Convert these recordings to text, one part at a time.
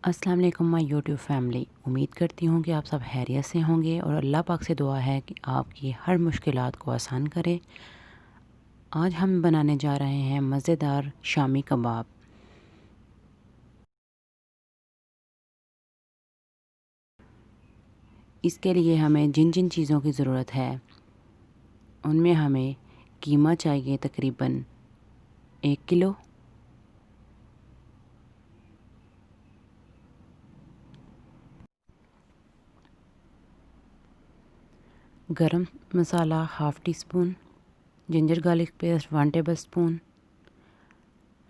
अस्सलाम वालेकुम my YouTube family. उम्मीद करती हूँ कि आप सब खैरियत से होंगे और अल्लाह पाक से दुआ है कि आपकी हर मुश्किलात को आसान करे। आज हम बनाने जा रहे हैं मज़ेदार शामी कबाब। इसके लिए हमें जिन जिन चीज़ों की ज़रूरत है उनमें हमें कीमा चाहिए तकरीबन 1 किलो, garam masala half teaspoon, ginger garlic paste 1 tablespoon,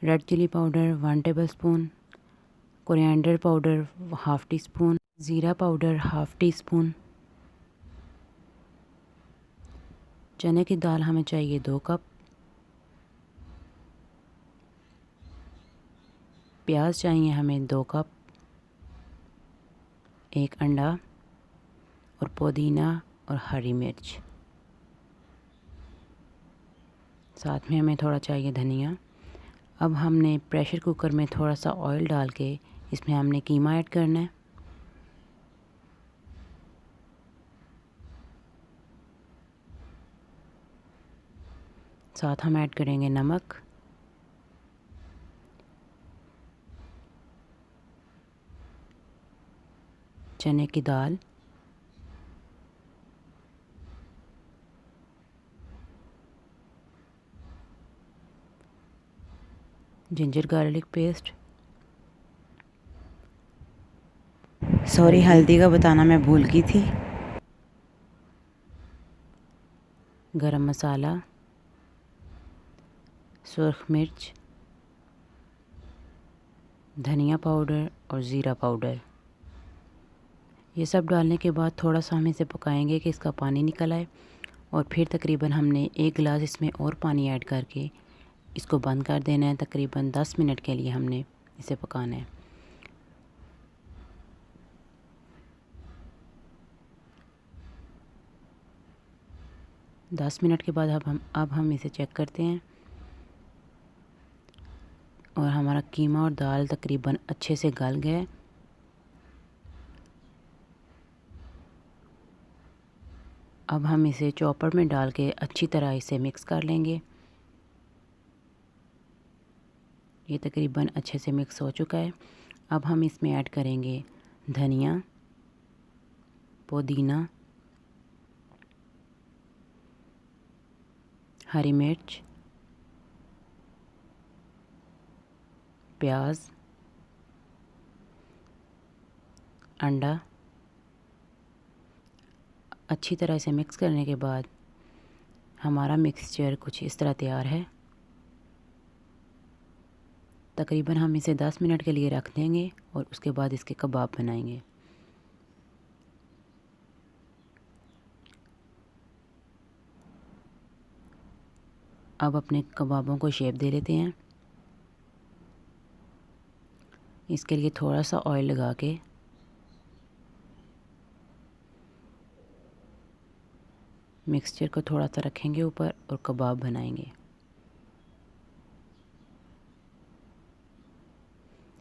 red chilli powder 1 tablespoon, coriander powder half teaspoon, jeera powder half teaspoon, चने की दाल हमें चाहिए 2 कप, प्याज चाहिए हमें 2 कप, 1 अंडा और पुदीना और हरी मिर्च, साथ में हमें थोड़ा चाहिए धनिया। अब हमने प्रेशर कुकर में थोड़ा सा ऑयल डाल के इसमें हमने कीमा ऐड करना है। साथ हम ऐड करेंगे नमक, चने की दाल, जिंजर गार्लिक पेस्ट, सॉरी हल्दी का बताना मैं भूल गई थी, गरम मसाला, सुर्ख मिर्च, धनिया पाउडर और ज़ीरा पाउडर। ये सब डालने के बाद थोड़ा सा हम इसे पकाएंगे कि इसका पानी निकल आए और फिर तकरीबन हमने 1 गिलास इसमें और पानी ऐड करके इसको बंद कर देना है। तकरीबन 10 मिनट के लिए हमने इसे पकाना है। दस मिनट के बाद अब हम इसे चेक करते हैं और हमारा कीमा और दाल तकरीबन अच्छे से गल गए। अब हम इसे चॉपर में डाल के अच्छी तरह इसे मिक्स कर लेंगे। ये तकरीबन अच्छे से मिक्स हो चुका है। अब हम इसमें ऐड करेंगे धनिया, पुदीना, हरी मिर्च, प्याज, अंडा। अच्छी तरह से मिक्स करने के बाद हमारा मिक्सचर कुछ इस तरह तैयार है। तकरीबन हम इसे 10 मिनट के लिए रख देंगे और उसके बाद इसके कबाब बनाएंगे। अब अपने कबाबों को शेप दे लेते हैं। इसके लिए थोड़ा सा ऑयल लगा के मिक्सचर को थोड़ा सा रखेंगे ऊपर और कबाब बनाएंगे।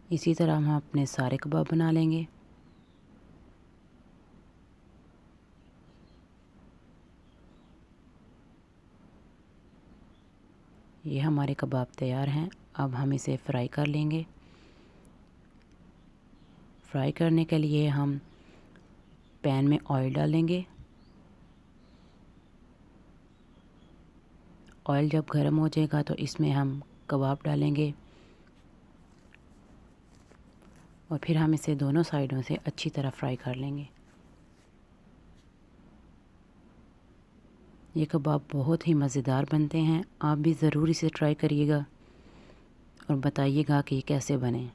इसी तरह हम अपने सारे कबाब बना लेंगे। ये हमारे कबाब तैयार हैं। अब हम इसे फ्राई कर लेंगे। फ्राई करने के लिए हम पैन में ऑयल डालेंगे। ऑयल जब गर्म हो जाएगा तो इसमें हम कबाब डालेंगे और फिर हम इसे दोनों साइडों से अच्छी तरह फ्राई कर लेंगे। ये कबाब बहुत ही मज़ेदार बनते हैं। आप भी ज़रूर इसे ट्राई करिएगा और बताइएगा कि कैसे बने।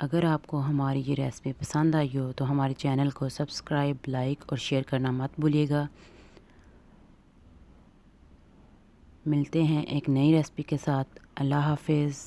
अगर आपको हमारी ये रेसिपी पसंद आई हो तो हमारे चैनल को सब्सक्राइब, लाइक और शेयर करना मत भूलिएगा। मिलते हैं एक नई रेसिपी के साथ। अल्लाह हाफ़िज़।